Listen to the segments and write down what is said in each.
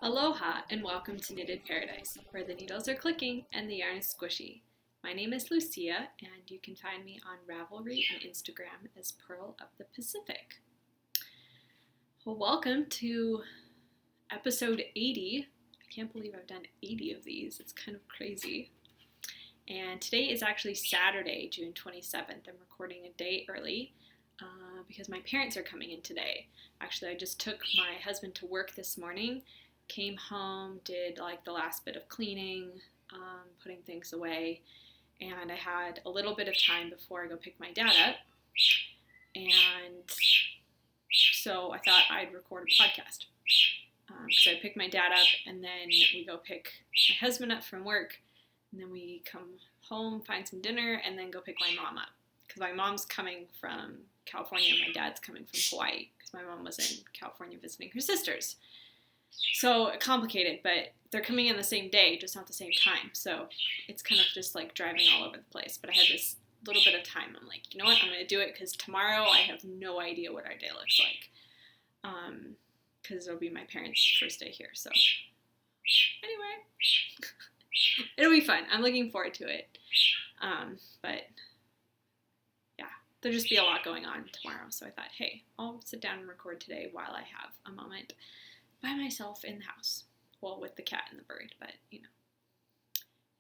Aloha and welcome to Knitted Paradise, where the needles are clicking and the yarn is squishy. My name is Lucia, and you can find me on Ravelry and Instagram as Pearl of the Pacific. Well, welcome to episode 80. I can't believe I've done 80 of these. It's kind of crazy. And today is actually Saturday, June 27th. I'm recording a day early because my parents are coming in today. Actually, I just took my husband to work this morning. Came home, did like the last bit of cleaning, putting things away, and I had a little bit of time before I go pick my dad up, and so I thought I'd record a podcast, because I pick my dad up, and then we go pick my husband up from work, and then we come home, find some dinner, and then go pick my mom up, because my mom's coming from California, and my dad's coming from Hawaii, because my mom was in California visiting her sisters. So complicated, but they're coming in the same day, just not the same time. So it's kind of just like driving all over the place. But I had this little bit of time. I'm like, you know what? I'm going to do it because tomorrow I have no idea what our day looks like. Because it'll be my parents' first day here. So anyway, it'll be fun. I'm looking forward to it. But yeah, there'll just be a lot going on tomorrow. So I thought, hey, I'll sit down and record today while I have a moment by myself in the house. Well, with the cat and the bird, but you know,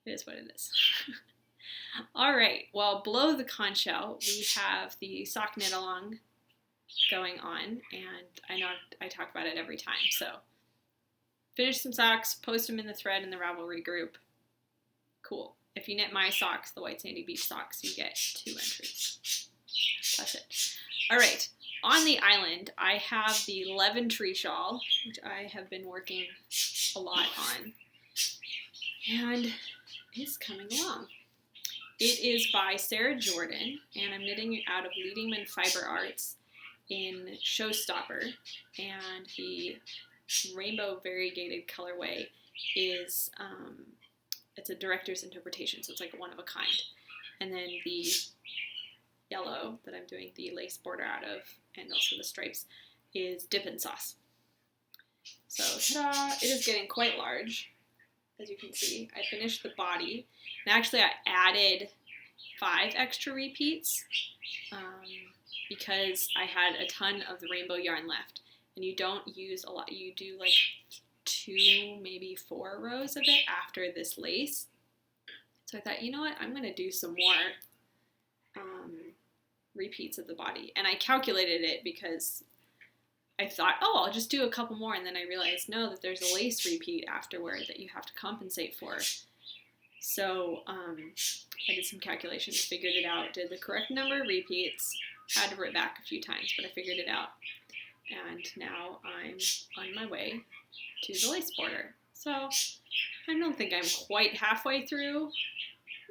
it is what it is. All right, well, below the conch shell, we have the sock knit along going on, and I know I talk about it every time, so finish some socks, post them in the thread in the Ravelry group. Cool. If you knit my socks, the White Sandy Beach socks, you get 2 entries. That's it. All right. On the island, I have the Leventry shawl, which I have been working a lot on, and it's coming along. It is by Sarah Jordan, and I'm knitting it out of Leadingman Fiber Arts in Showstopper, and the rainbow variegated colorway is, it's a director's interpretation, so it's like one of a kind. And then the yellow that I'm doing the lace border out of, and also the stripes, is Dippin sauce. So, ta-da! It is getting quite large, as you can see. I finished the body, and actually I added 5 extra repeats because I had a ton of the rainbow yarn left, and you don't use a lot. You do like 2, maybe 4 rows of it after this lace. So I thought, you know what, I'm going to do some more repeats of the body, and I calculated it because I thought, oh, I'll just do a couple more, and then I realized no, that there's a lace repeat afterward that you have to compensate for. So I did some calculations, figured it out, did the correct number of repeats, had to rip back a few times, but I figured it out, and now I'm on my way to the lace border. So I don't think I'm quite halfway through,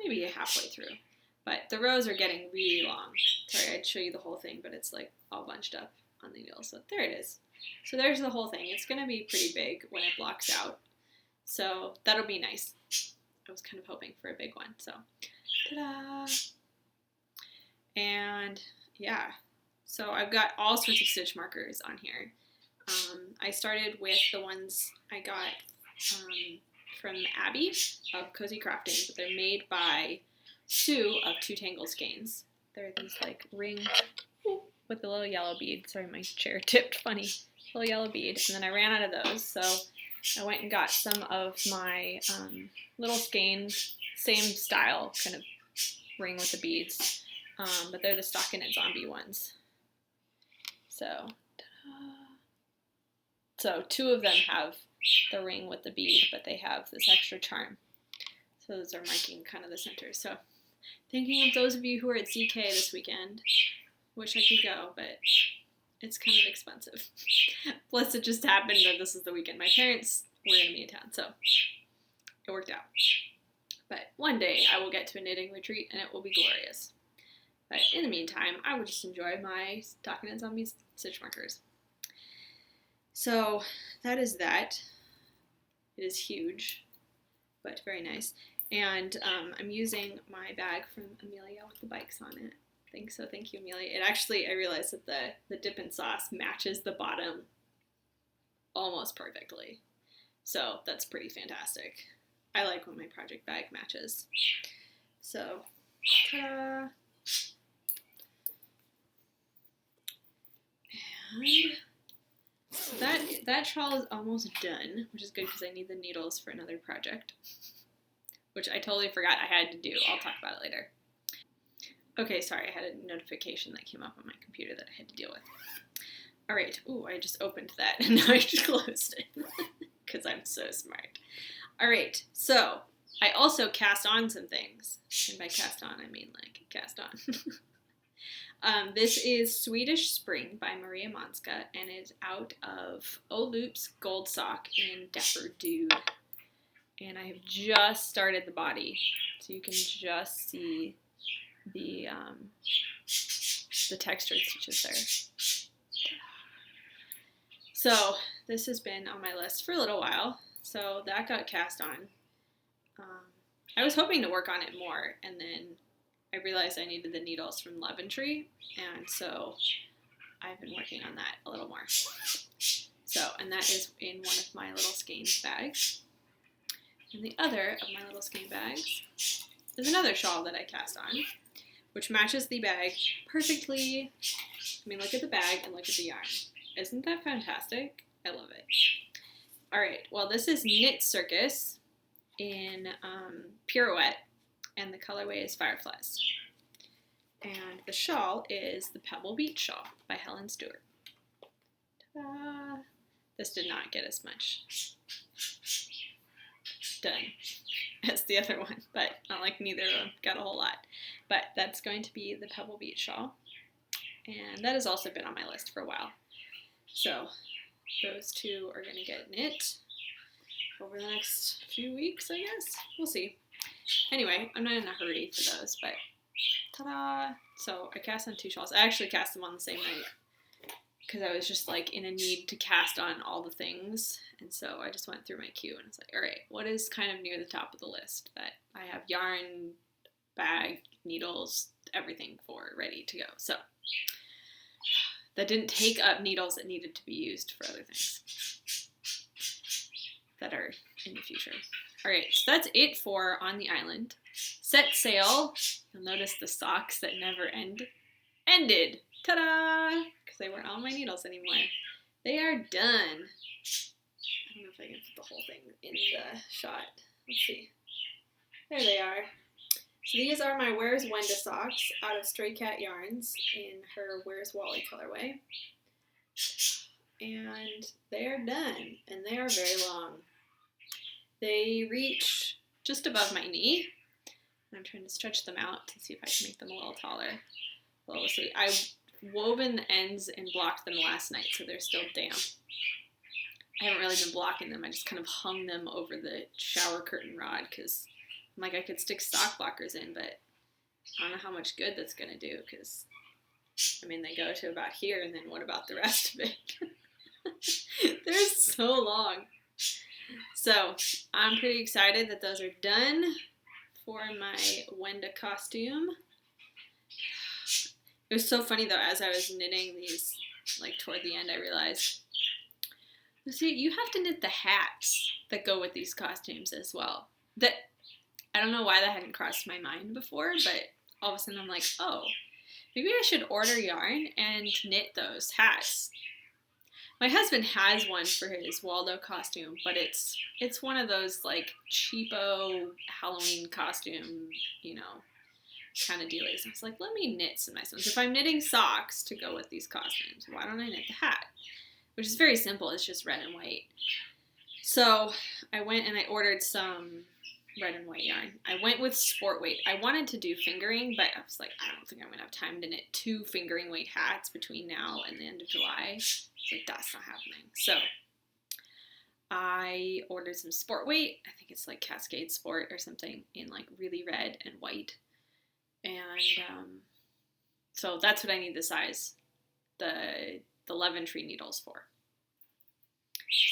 maybe halfway through. But the rows are getting really long. Sorry, I'd show you the whole thing, but it's like all bunched up on the needle. So there it is. So there's the whole thing. It's going to be pretty big when it blocks out. So that'll be nice. I was kind of hoping for a big one. So ta-da! And yeah, so I've got all sorts of stitch markers on here. I started with the ones I got from Abby of Cozy Crafting, but they're made by Sue of Two Tangle Skeins. They're these like ring with the little yellow bead. Sorry, my chair tipped funny. Little yellow bead. And then I ran out of those, so I went and got some of my little skein, same style kind of ring with the beads, but they're the stockinette zombie ones. So 2 of them have the ring with the bead, but they have this extra charm. So those are marking kind of the center. So thinking of those of you who are at ZK this weekend. Wish I could go, but it's kind of expensive. Plus it just happened that this is the weekend my parents were going to be in town, so it worked out. But one day I will get to a knitting retreat and it will be glorious. But in the meantime, I would just enjoy my stockinette zombie stitch markers. So that is that. It is huge, but very nice. And I'm using my bag from Amelia with the bikes on it. Thank you, Amelia. It actually, I realized that the Dippin sauce matches the bottom almost perfectly. So that's pretty fantastic. I like when my project bag matches. So, ta-da! And that shawl is almost done, which is good because I need the needles for another project, which I totally forgot I had to do. I'll talk about it later. Okay, sorry, I had a notification that came up on my computer that I had to deal with. All right, ooh, I just opened that and now I just closed it because I'm so smart. All right, so I also cast on some things, and by cast on I mean like cast on. This is Swedish Spring by Maria Montzka, and it's out of Loop's Gold Sock in Dapper Dude. And I have just started the body, so you can just see the textured stitches there. So this has been on my list for a little while, so that got cast on. I was hoping to work on it more, and then I realized I needed the needles from Leventry, and so I've been working on that a little more. So, and that is in one of my little skein bags. And the other of my little skein bags is another shawl that I cast on, which matches the bag perfectly. I mean, look at the bag and look at the yarn. Isn't that fantastic? I love it. All right, well, this is Knitcircus in Pirouette, and the colorway is Fireflies. And the shawl is the Pebble Beach Shawl by Helen Stewart. Ta-da! This did not get as much done as the other one, but not like neither of them got a whole lot. But that's going to be the Pebble Beach Shawl, and that has also been on my list for a while. So those two are going to get knit over the next few weeks, I guess. We'll see. Anyway, I'm not in a hurry for those, but ta-da! So I cast on two shawls. I actually cast them on the same night because I was just like in a need to cast on all the things, and so I just went through my queue and it's like, all right, what is kind of near the top of the list that I have yarn, bag, needles, everything for ready to go. So that didn't take up needles that needed to be used for other things that are in the future. All right, so that's it for On the Island. Set sail. You'll notice the socks that never ended. Ta-da! Because they weren't on my needles anymore. They are done. I don't know if I can put the whole thing in the shot. Let's see. There they are. So these are my Where's Wenda socks out of Stray Cat Yarns in her Where's Wally colorway. And they are done, and they are very long. They reach just above my knee. I'm trying to stretch them out to see if I can make them a little taller. Well, we'll see. I woven the ends and blocked them last night, so they're still damp. I haven't really been blocking them. I just kind of hung them over the shower curtain rod because I'm like, I could stick sock blockers in, but I don't know how much good that's going to do because, I mean, they go to about here, and then what about the rest of it? They're so long. So I'm pretty excited that those are done for my Wenda costume. It was so funny though, as I was knitting these, like toward the end, I realized, see, you have to knit the hats that go with these costumes as well. That, I don't know why that hadn't crossed my mind before, but all of a sudden I'm like, oh, maybe I should order yarn and knit those hats. My husband has one for his Waldo costume, but it's one of those like cheapo Halloween costume, you know, kind of dealies. I was like, let me knit some nice ones. If I'm knitting socks to go with these costumes, why don't I knit the hat? Which is very simple. It's just red and white. So I went and I ordered some red and white yarn. I went with sport weight. I wanted to do fingering, but I was like, I don't think I'm going to have time to knit 2 fingering weight hats between now and the end of July. It's like, that's not happening. So I ordered some sport weight. I think it's like Cascade Sport or something in like really red and white. And so that's what I need the size, the Leventry needles for.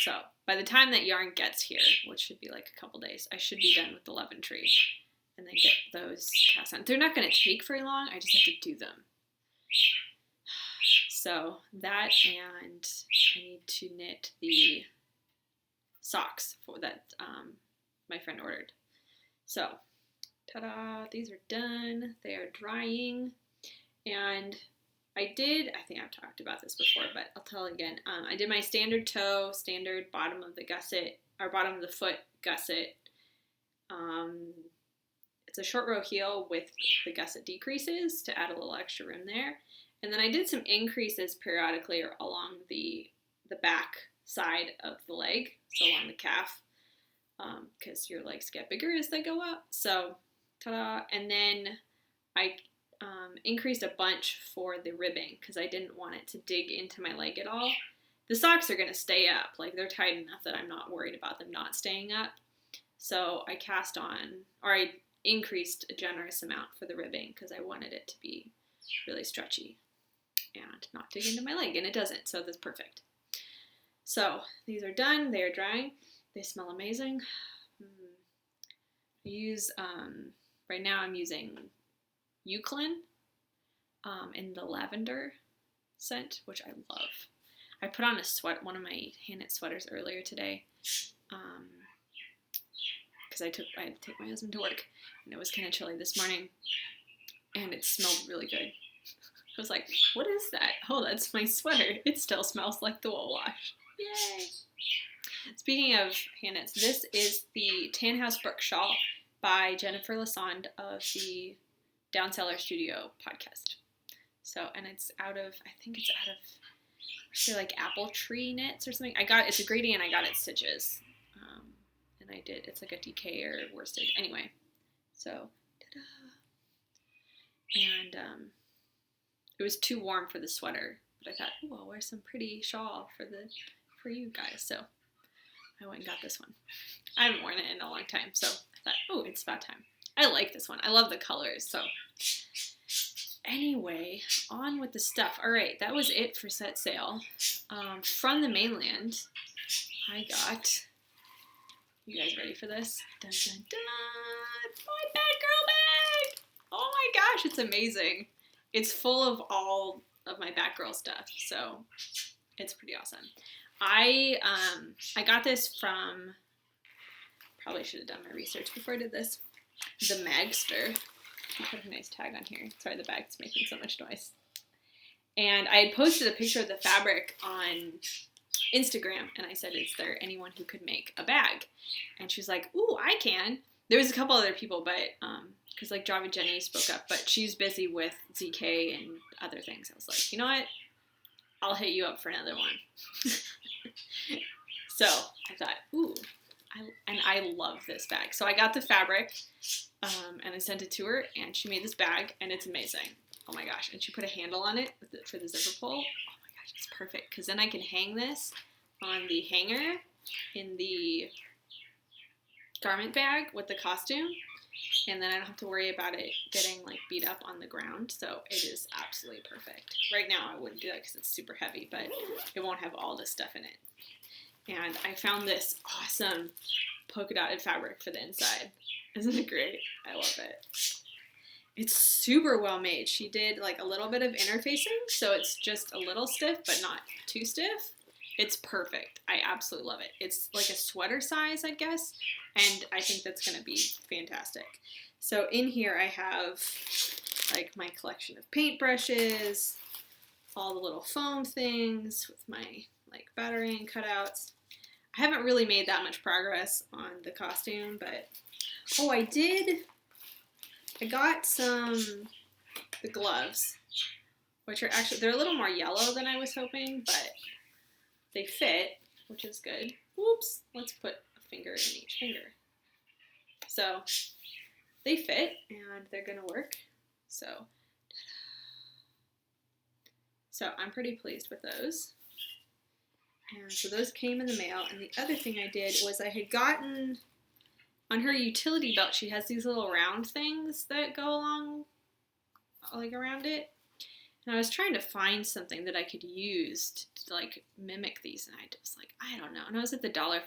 So by the time that yarn gets here, which should be like a couple days, I should be done with the Leventry and then get those cast on. They're not going to take very long. I just have to do them. So that, and I need to knit the socks that my friend ordered. So, ta-da, these are done. They are drying. And I think I've talked about this before, but I'll tell again. I did my standard toe, standard bottom of the gusset, or bottom of the foot gusset. It's a short row heel with the gusset decreases to add a little extra room there. And then I did some increases periodically along the back side of the leg, so along the calf, because your legs get bigger as they go up. So, ta-da! And then I increased a bunch for the ribbing because I didn't want it to dig into my leg at all. The socks are going to stay up. Like, they're tight enough that I'm not worried about them not staying up. So I I increased a generous amount for the ribbing because I wanted it to be really stretchy and not dig into my leg, and it doesn't, so that's perfect. So these are done. They are drying. They smell amazing. I use, right now I'm using Eucalyptus in the lavender scent, which I love. I put on one of my hand-knit sweaters earlier today because I had to take my husband to work, and it was kind of chilly this morning, and it smelled really good. I was like, what is that? Oh, that's my sweater. It still smells like the wool wash. Yay! Speaking of hand-knits, this is the Tan House Brook Shawl by Jennifer Lassonde of the Down Cellar Studio podcast. So, and it's I think it's out of like Apple Tree Knits or something. It's a gradient. I got it stitches. And it's like a DK or worsted. Anyway, so, ta-da. And, it was too warm for the sweater, but I thought, oh, I'll wear some pretty shawl for you guys. So I went and got this one. I haven't worn it in a long time, so I thought, oh, it's about time. I like this one. I love the colors. So anyway, on with the stuff. All right, that was it for set sale. From the Mainland, I got. You guys ready for this? Dun dun dun! My Batgirl bag! Oh my gosh, it's amazing. It's full of all of my Batgirl stuff, so it's pretty awesome. I got this from, probably should have done my research before I did this, the Magster. I put a nice tag on here. Sorry, the bag's making so much noise. And I had posted a picture of the fabric on Instagram, and I said, is there anyone who could make a bag? And she was like, ooh, I can. There was a couple other people, but, because like Java Jenny spoke up, but she's busy with ZK and other things. I was like, you know what? I'll hit you up for another one. So I thought, ooh, I love this bag. So I got the fabric, and I sent it to her, and she made this bag, and it's amazing. Oh my gosh. And she put a handle on it for the zipper pull. Oh my gosh, it's perfect. Because then I can hang this on the hanger in the garment bag with the costume, and then I don't have to worry about it getting like beat up on the ground. So it is absolutely perfect. Right now I wouldn't do that because it's super heavy, but it won't have all this stuff in it. And I found this awesome polka dotted fabric for the inside. Isn't it great? I love it. It's super well made. She did like a little bit of interfacing, so it's just a little stiff, but not too stiff. It's perfect. I absolutely love it. It's like a sweater size, I guess, and I think that's going to be fantastic. So in here I have like my collection of paintbrushes, all the little foam things with my like battering cutouts. I haven't really made that much progress on the costume, but oh, I got the gloves, which are actually, they're a little more yellow than I was hoping, but they fit, which is good. Whoops, let's put a finger in each finger. So they fit and they're gonna work. So I'm pretty pleased with those. And so those came in the mail. And the other thing I did was I had gotten, on her utility belt, she has these little round things that go along, like around it. And I was trying to find something that I could use to like mimic these. And I was like, I don't know. And I was at the dollar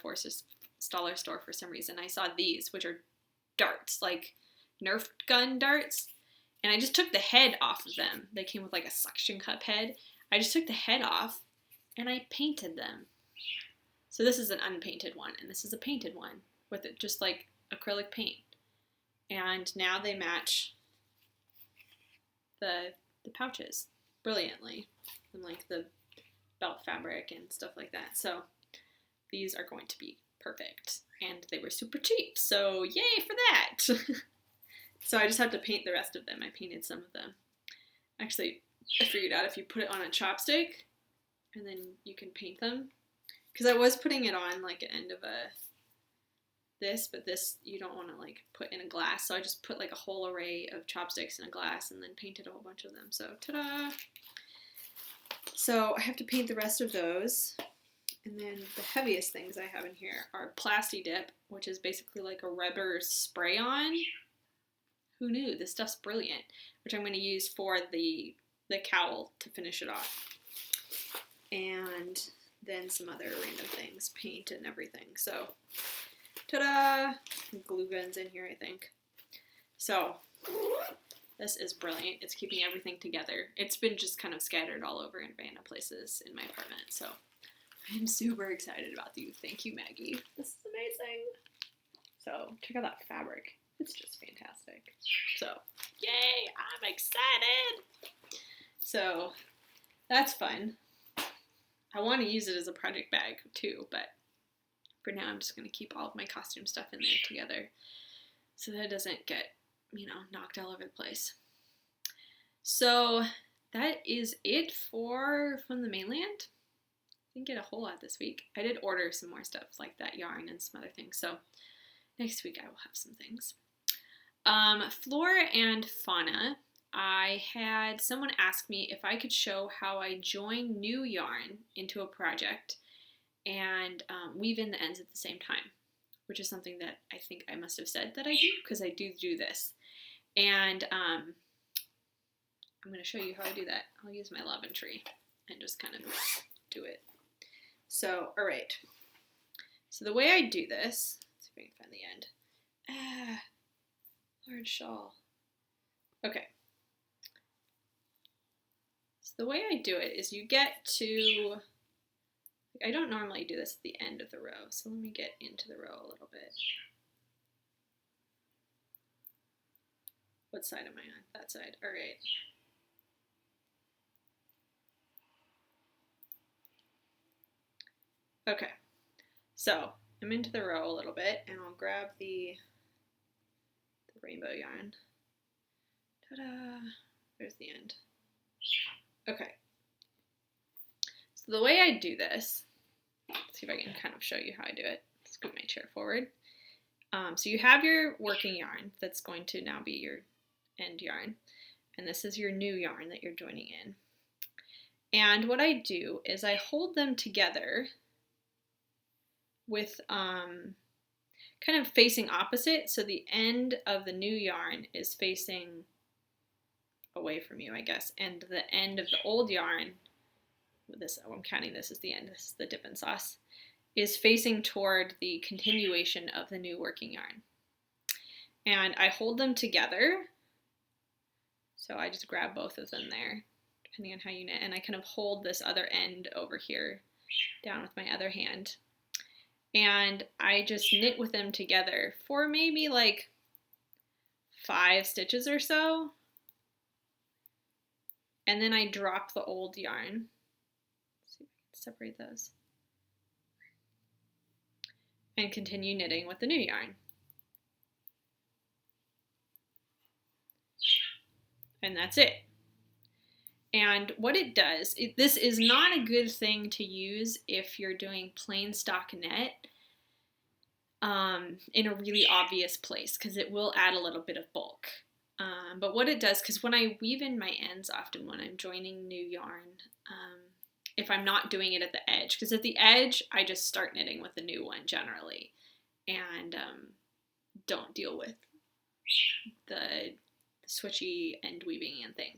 store for some reason. I saw these, which are darts, like Nerf gun darts. And I just took the head off of them. They came with like a suction cup head. I just took the head off and I painted them. So this is an unpainted one, and this is a painted one with it just like acrylic paint. And now they match the pouches brilliantly, and like the belt fabric and stuff like that. So these are going to be perfect, and they were super cheap, so yay for that. So I just have to paint the rest of them. I painted some of them. Actually, I figured out if you put it on a chopstick and then you can paint them, because I was putting it on like an end of this, but this you don't want to like put in a glass, so I just put like a whole array of chopsticks in a glass and then painted a whole bunch of them. So ta-da! So I have to paint the rest of those. And then the heaviest things I have in here are Plasti Dip, which is basically like a rubber spray-on. Who knew? This stuff's brilliant, which I'm going to use for the cowl to finish it off. And then some other random things, paint and everything. So, ta-da! Glue guns in here, I think. So, this is brilliant. It's keeping everything together. It's been just kind of scattered all over in random places in my apartment, so I'm super excited about these. Thank you, Maggie. This is amazing. So, check out that fabric. It's just fantastic. So, yay! I'm excited! So, that's fun. I want to use it as a project bag, too, but for now I'm just going to keep all of my costume stuff in there together so that it doesn't get, knocked all over the place. So, that is it from the mainland. Didn't get a whole lot this week. I did order some more stuff like that yarn and some other things, so next week I will have some things. Flora and Fauna, I had someone ask me if I could show how I join new yarn into a project and weave in the ends at the same time, which is something that I think I must have said that I do, because I do this. And I'm going to show you how I do that. I'll use my Leventry and just kind of do it. So, all right. So the way I do this, let's see if I can find the end. Large shawl. Okay. So the way I do it is you get to, I don't normally do this at the end of the row, so let me get into the row a little bit. What side am I on? That side. All right. Okay, so I'm into the row a little bit, and I'll grab the rainbow yarn. Ta-da! There's the end. Okay. So the way I do this, let's see if I can kind of show you how I do it. Scoot my chair forward. So you have your working yarn that's going to now be your end yarn, and this is your new yarn that you're joining in. And what I do is I hold them together with kind of facing opposite, so the end of the new yarn is facing away from you, I guess, and the end of the old yarn, I'm counting this as the end, this is the Dippin sauce, is facing toward the continuation of the new working yarn. And I hold them together, so I just grab both of them there, depending on how you knit, and I kind of hold this other end over here down with my other hand. And I just knit with them together for maybe like 5 stitches or so. And then I drop the old yarn. Let's see if I can separate those. And continue knitting with the new yarn. And that's it. And what it does, this is not a good thing to use if you're doing plain stockinette in a really obvious place, because it will add a little bit of bulk. But what it does, because when I weave in my ends often when I'm joining new yarn, if I'm not doing it at the edge, because at the edge I just start knitting with the new one generally, and don't deal with the switchy end weaving and thing.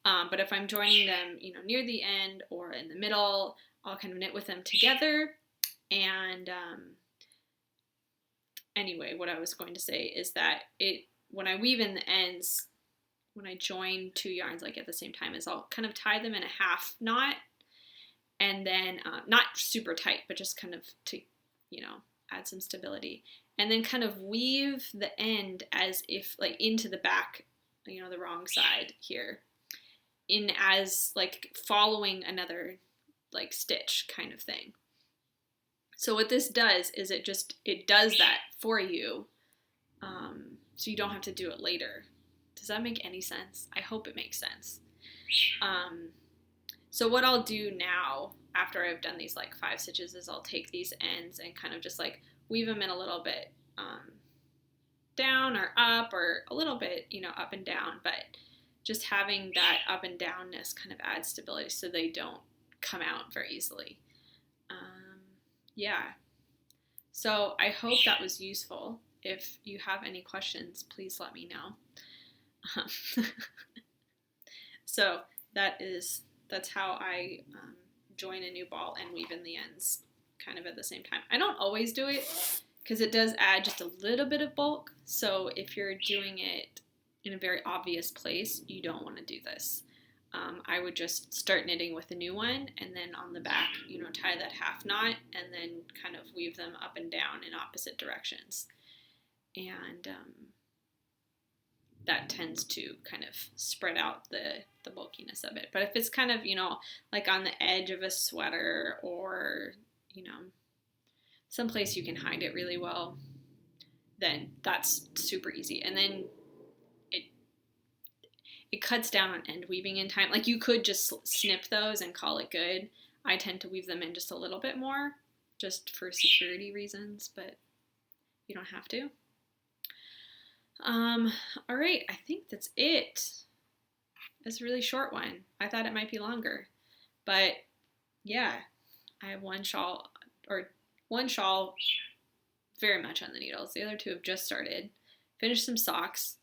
But if I'm joining them, near the end or in the middle, I'll kind of knit with them together. And anyway, what I was going to say is that when I weave in the ends, when I join 2 yarns like at the same time, is I'll kind of tie them in a half knot, and then not super tight, but just kind of to, add some stability. And then kind of weave the end as if like into the back, the wrong side here, in as like following another like stitch kind of thing. So what this does is it does that for you, so you don't have to do it later. Does that make any sense? I hope it makes sense. So what I'll do now, after I've done these like 5 stitches, is I'll take these ends and kind of just like weave them in a little bit down or up, or a little bit, up and down, but just having that up and downness kind of adds stability so they don't come out very easily. Yeah. So I hope that was useful. If you have any questions, please let me know. So that's how I join a new ball and weave in the ends kind of at the same time. I don't always do it because it does add just a little bit of bulk. So if you're doing it in a very obvious place, you don't want to do this. I would just start knitting with a new one, and then on the back, tie that half knot, and then kind of weave them up and down in opposite directions. And that tends to kind of spread out the bulkiness of it. But if it's kind of, like on the edge of a sweater, or, someplace you can hide it really well, then that's super easy. And then it cuts down on end weaving in time. Like you could just snip those and call it good. I tend to weave them in just a little bit more, just for security reasons, but you don't have to. All right, I think that's it. It's a really short one. I thought it might be longer, but yeah, I have one shawl very much on the needles. The other 2 have just started. Finished some socks.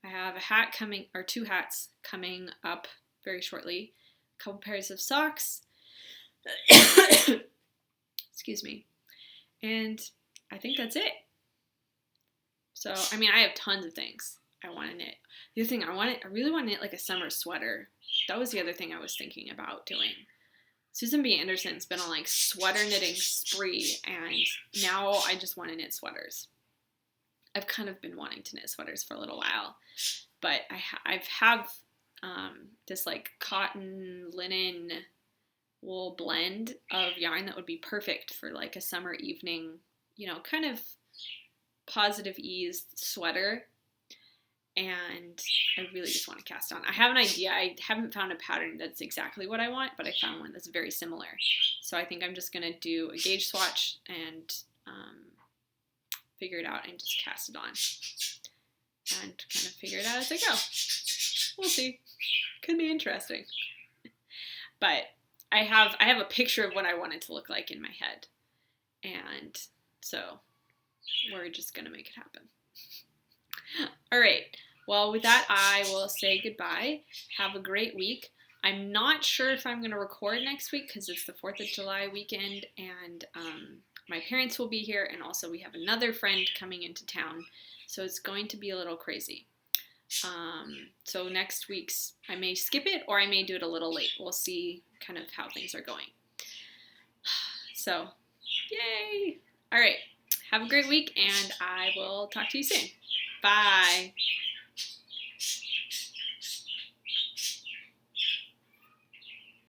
I have a hat coming, or 2 hats coming up very shortly. A couple pairs of socks. Excuse me. And I think that's it. So, I have tons of things I want to knit. The other thing I really want to knit like a summer sweater. That was the other thing I was thinking about doing. Susan B. Anderson's been on like sweater knitting spree, and now I just want to knit sweaters. I've kind of been wanting to knit sweaters for a little while, but I have this like cotton, linen, wool blend of yarn that would be perfect for like a summer evening, kind of positive ease sweater. And I really just want to cast on. I have an idea. I haven't found a pattern that's exactly what I want, but I found one that's very similar. So I think I'm just going to do a gauge swatch and figure it out and just cast it on and kind of figure it out as I go. We'll see. Could be interesting. But I have a picture of what I want it to look like in my head. And so we're just going to make it happen. All right. Well, with that, I will say goodbye. Have a great week. I'm not sure if I'm going to record next week because it's the 4th of July weekend, and my parents will be here, and also we have another friend coming into town, so it's going to be a little crazy. So next week's, I may skip it or I may do it a little late. We'll see kind of how things are going. So, yay! All right. Have a great week, and I will talk to you soon. Bye.